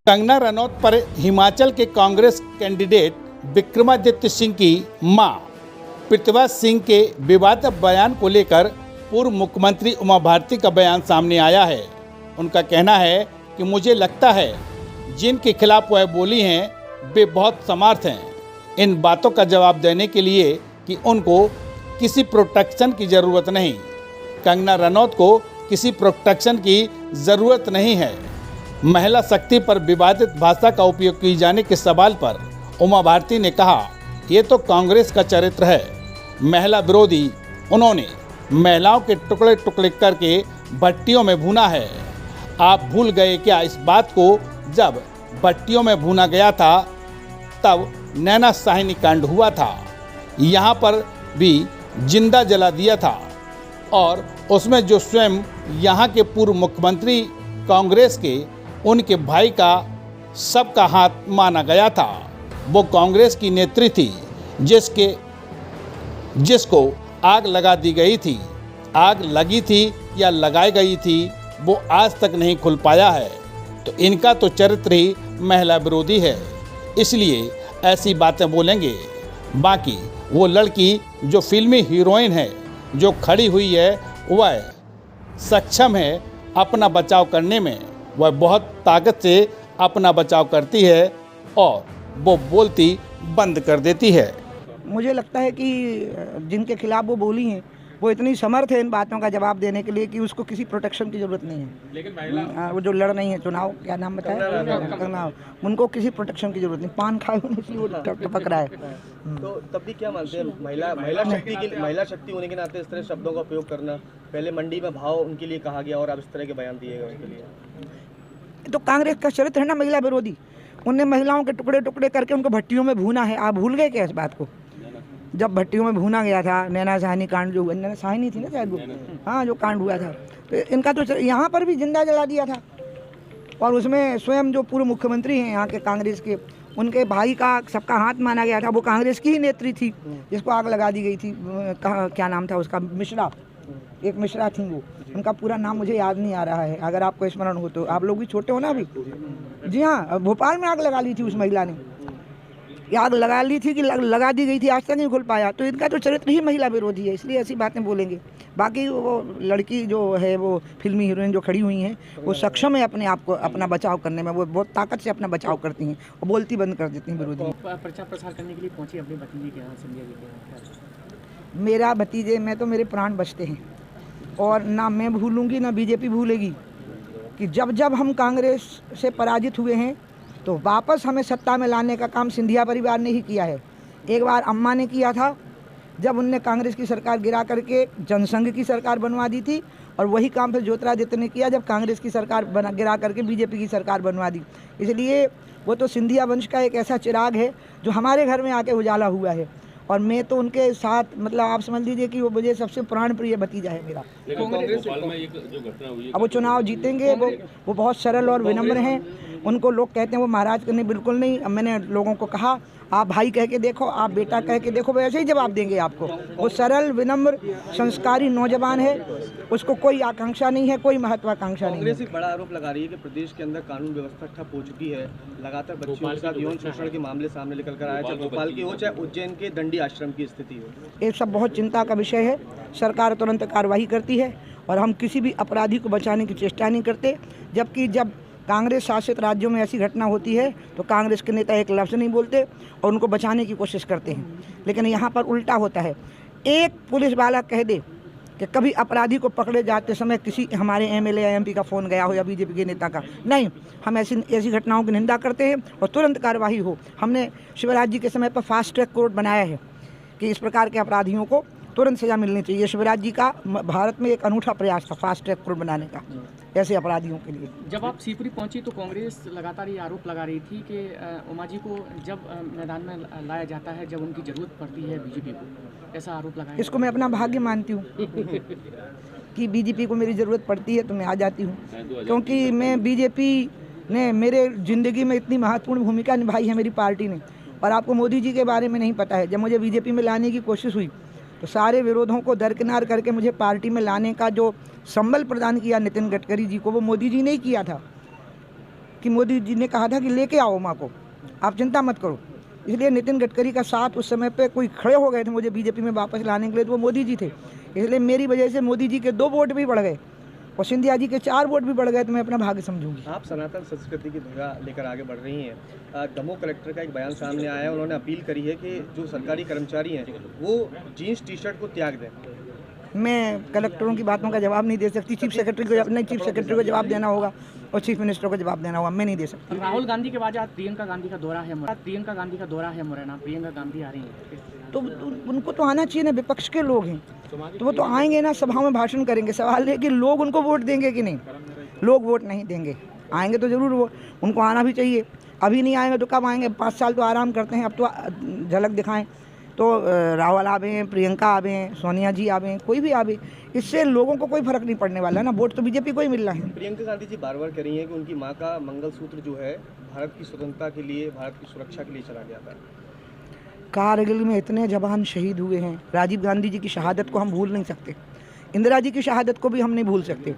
कंगना रनौत पर हिमाचल के कांग्रेस कैंडिडेट विक्रमादित्य सिंह की मां प्रतिभा सिंह के विवादित बयान को लेकर पूर्व मुख्यमंत्री उमा भारती का बयान सामने आया है। उनका कहना है कि मुझे लगता है जिनके खिलाफ वह बोली हैं वे बहुत समर्थ हैं इन बातों का जवाब देने के लिए कि उनको किसी प्रोटेक्शन की ज़रूरत नहीं। कंगना रनौत को किसी प्रोटेक्शन की ज़रूरत नहीं है। महिला शक्ति पर विवादित भाषा का उपयोग किए जाने के सवाल पर उमा भारती ने कहा, ये तो कांग्रेस का चरित्र है, महिला विरोधी। उन्होंने महिलाओं के टुकड़े टुकड़े करके भट्टियों में भूना है। आप भूल गए क्या इस बात को, जब भट्टियों में भूना गया था तब नैना साहिनी कांड हुआ था, यहाँ पर भी जिंदा जला दिया था और उसमें जो स्वयं यहाँ के पूर्व मुख्यमंत्री कांग्रेस के उनके भाई का सबका हाथ माना गया था। वो कांग्रेस की नेत्री थी जिसको आग लगा दी गई थी। आग लगी थी या लगाई गई थी वो आज तक नहीं खुल पाया है। तो इनका तो चरित्र ही महिला विरोधी है, इसलिए ऐसी बातें बोलेंगे। बाकी वो लड़की जो फिल्मी हीरोइन है, जो खड़ी हुई है, वह सक्षम है अपना बचाव करने में। वह बहुत ताकत से अपना बचाव करती है और वो बोलती बंद कर देती है। मुझे लगता है कि जिनके खिलाफ वो बोली हैं वो इतनी समर्थ है इन बातों का जवाब देने के लिए कि उसको किसी प्रोटेक्शन की ज़रूरत नहीं है। लेकिन वो जो लड़ रही हैं चुनाव, क्या नाम बताया, कंगना, उनको किसी प्रोटेक्शन की ज़रूरत नहीं। पान खाए इसलिए वो टपक रहा है। तो तब भी क्या मानते हैं महिला शक्ति होने के नाते इस तरह शब्दों का उपयोग करना, पहले मंडी में भाव उनके लिए कहा गया और अब इस तरह के बयान दिए गए उनके लिए? तो कांग्रेस का चरित्र है ना महिला विरोधी। उनने महिलाओं के टुकड़े टुकड़े करके उनको भट्टियों में भूना है। आप भूल गए क्या इस बात को? जब भट्टियों में भूना गया था, नैना साहिनी कांड जो हुआ, नैना साहिनी थी ना शायद वो, हाँ, जो कांड हुआ था, तो इनका तो यहाँ पर भी जिंदा जला दिया था। और उसमें स्वयं जो पूर्व मुख्यमंत्री हैं यहाँ के कांग्रेस के, उनके भाई का सबका हाथ माना गया था। वो कांग्रेस की ही नेत्री थी जिसको आग लगा दी गई थी। क्या नाम था उसका? मिश्रा, एक मिश्रा थी वो। उनका पूरा नाम मुझे याद नहीं आ रहा है, अगर आपको स्मरण हो तो। आप लोग भी छोटे हो ना अभी। जी हाँ, भोपाल में आग लगा ली थी उस महिला ने। आग लगा ली थी कि लगा दी गई थी, आज तक नहीं खुल पाया। तो इनका तो चरित्र ही महिला विरोधी है, इसलिए ऐसी बातें बोलेंगे। बाकी वो लड़की जो है, वो फिल्मी हीरोइन जो खड़ी हुई हैं, वो सक्षम है अपने आप को अपना बचाव करने में। वो बहुत ताकत से अपना बचाव करती हैं और बोलती बंद कर देती हैं विरोधी। प्रचार प्रसार करने के लिए पहुंची अपने भतीजे के यहाँ, संध्या जी के यहाँ। मेरा भतीजे में तो मेरे प्राण बचते हैं और ना मैं भूलूंगी ना बीजेपी भूलेगी कि जब जब हम कांग्रेस से पराजित हुए हैं तो वापस हमें सत्ता में लाने का काम सिंधिया परिवार ने ही किया है। एक बार अम्मा ने किया था जब उनने कांग्रेस की सरकार गिरा करके जनसंघ की सरकार बनवा दी थी, और वही काम फिर ज्योतिरादित्य ने किया जब कांग्रेस की सरकार गिरा करके बीजेपी की सरकार बनवा दी। इसलिए वो तो सिंधिया वंश का एक ऐसा चिराग है जो हमारे घर में आके उजाला हुआ है, और मैं तो उनके साथ, मतलब आप समझ लीजिए कि वो मुझे सबसे प्राण प्रिय भतीजा है मेरा। अब वो चुनाव जीतेंगे, वो बहुत सरल और विनम्र हैं। उनको लोग कहते हैं वो महाराज करने, बिल्कुल नहीं। अब मैंने लोगों को कहा, आप भाई कह के देखो, आप बेटा कह के देखो, वो ऐसे ही जवाब देंगे आपको। वो सरल, विनम्र, संस्कारी नौजवान है, उसको कोई आकांक्षा नहीं है, कोई महत्वाकांक्षा नहीं है। कांग्रेस एक बड़ा आरोप लगा रही है कि प्रदेश के अंदर कानून व्यवस्था ठप हो चुकी है। लगातार बच्चियों के साथ यौन शोषण के मामले सामने निकल कर आए, चाहे भोपाल की हो चाहे उज्जैन के दंडी आश्रम की स्थिति हो। ये सब बहुत चिंता का विषय है। सरकार तुरंत कार्रवाई करती है और हम किसी भी अपराधी को बचाने की चेष्टा नहीं करते। जबकि जब कांग्रेस शासित राज्यों में ऐसी घटना होती है तो कांग्रेस के नेता एक लफ्ज़ नहीं बोलते और उनको बचाने की कोशिश करते हैं। लेकिन यहाँ पर उल्टा होता है। एक पुलिस वाला कह दे कि कभी अपराधी को पकड़े जाते समय किसी हमारे एमएलए या एमपी का फ़ोन गया हो या बीजेपी के नेता का, नहीं, हम ऐसी घटनाओं की निंदा करते हैं और तुरंत कार्रवाई हो। हमने शिवराज जी के समय पर फास्ट ट्रैक कोर्ट बनाया है कि इस प्रकार के अपराधियों को तुरंत सजा मिलनी चाहिए। शिवराज जी का भारत में एक अनूठा प्रयास था फास्ट ट्रैक कोर्ट बनाने का ऐसे अपराधियों के लिए। जब आप शिवपुरी पहुंची तो कांग्रेस लगातार ये आरोप लगा रही थी कि उमा जी को जब मैदान में लाया जाता है जब उनकी जरूरत पड़ती है बीजेपी को, ऐसा आरोप लगाया। इसको मैं अपना भाग्य मानती हूँ कि बीजेपी को मेरी ज़रूरत पड़ती है तो मैं आ जाती हूँ, क्योंकि मैं बीजेपी ने मेरे ज़िंदगी में इतनी महत्वपूर्ण भूमिका निभाई है मेरी पार्टी ने। और आपको मोदी जी के बारे में नहीं पता है, जब मुझे बीजेपी में लाने की कोशिश हुई तो सारे विरोधों को दरकिनार करके मुझे पार्टी में लाने का जो संबल प्रदान किया नितिन गडकरी जी को, वो मोदी जी ने ही किया था। कि मोदी जी ने कहा था कि लेके आओ माँ को, आप चिंता मत करो। इसलिए नितिन गडकरी का साथ उस समय पे कोई खड़े हो गए थे मुझे बीजेपी में वापस लाने के लिए, तो वो मोदी जी थे। इसलिए मेरी वजह से मोदी जी के 2 वोट भी बढ़ गए और सिंधिया जी के 4 वोट भी बढ़ गए, तो मैं अपना भाग्य समझूंगी। आप सनातन संस्कृति की ध्वजा लेकर आगे बढ़ रही हैं। दमोह कलेक्टर का एक बयान सामने आया है, उन्होंने अपील करी है कि जो सरकारी कर्मचारी हैं वो जीन्स टी शर्ट को त्याग दें। मैं कलेक्टरों की बातों का जवाब नहीं दे सकती। चीफ सेक्रेटरी को जवाब देना होगा और चीफ मिनिस्टर को जवाब देना होगा, मैं नहीं दे सकती। राहुल गांधी के बाद आज प्रियंका गांधी का दौरा है मुरैना, प्रियंका गांधी आ रही हैं, तो उनको तो आना चाहिए ना, विपक्ष के लोग हैं तो वो तो आएंगे ना, सभाओं में भाषण करेंगे। सवाल है कि लोग उनको वोट देंगे कि नहीं। लोग वोट नहीं देंगे, आएंगे तो ज़रूर वो, उनको आना भी चाहिए। अभी नहीं आएंगे तो कब आएंगे? 5 साल तो आराम करते हैं, अब तो झलक दिखाएं। तो राहुल आवे, प्रियंका आवे, सोनिया जी आवे, कोई भी आवे, इससे लोगों को कोई फर्क नहीं पड़ने वाला ना। वोट तो बीजेपी को ही मिल रहा है। प्रियंका गांधी जी बार बार कह रही हैं कि उनकी मां का मंगलसूत्र जो है भारत की स्वतंत्रता के लिए, भारत की सुरक्षा के लिए चला गया था। कारगिल में इतने जवान शहीद हुए हैं। राजीव गांधी जी की शहादत को हम भूल नहीं सकते, इंदिरा जी की शहादत को भी हम नहीं भूल सकते,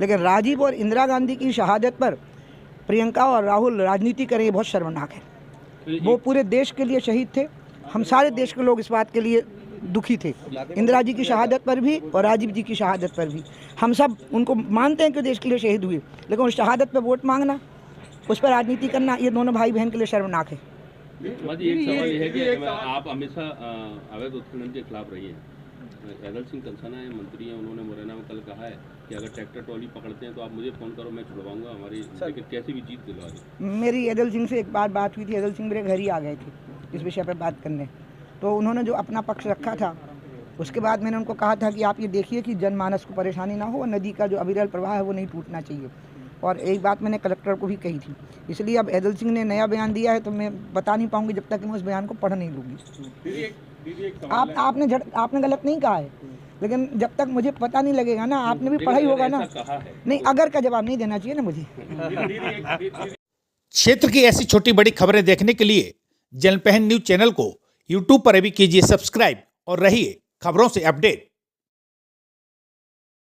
लेकिन राजीव और इंदिरा गांधी की शहादत पर प्रियंका और राहुल राजनीति करें, ये बहुत शर्मनाक है। वो पूरे देश के लिए शहीद थे, हम सारे देश के लोग इस बात के लिए दुखी थे, इंदिरा जी की शहादत पर भी और राजीव जी की शहादत पर भी। हम सब उनको मानते हैं कि देश के लिए शहीद हुए, लेकिन उस शहादत पर वोट मांगना, उस पर राजनीति करना, ये दोनों भाई बहन के लिए शर्मनाक है। एक सवाल ये है कि आप हमेशा अवैध उत्खनन के खिलाफ रही हैं। एदल सिंह कंसाना है, मंत्री हैं, उन्होंने मुरैना में कल कहा है कि अगर ट्रैक्टर ट्रॉली पकड़ते हैं तो आप मुझे फ़ोन करो, मैं छुड़वाऊंगा हमारी, लेकिन कैसी भी जीत दिलवा दी। मेरी एदल सिंह से एक बार बात हुई थी, एदल सिंह मेरे घर ही आ गए थे इस विषय पर बात करने, तो उन्होंने जो अपना पक्ष रखा था, उसके बाद मैंने उनको कहा था कि आप ये देखिए कि जनमानस को परेशानी ना हो और नदी का जो अविरल प्रवाह है वो नहीं टूटना चाहिए। और एक बात मैंने कलेक्टर को भी कही थी। इसलिए अब एदल सिंह ने नया बयान दिया है तो मैं बता नहीं पाऊंगी जब तक कि मैं उस बयान को पढ़ नहीं लूँगी। आपने गलत नहीं कहा है, लेकिन जब तक मुझे पता नहीं लगेगा ना, आपने भी पढ़ा ही होगा ना। नहीं, अगर का जवाब नहीं देना चाहिए ना मुझे। क्षेत्र की ऐसी छोटी बड़ी खबरें देखने के लिए जनपहन न्यूज चैनल को यूट्यूब पर भी कीजिए सब्सक्राइब और रहिए खबरों से अपडेट।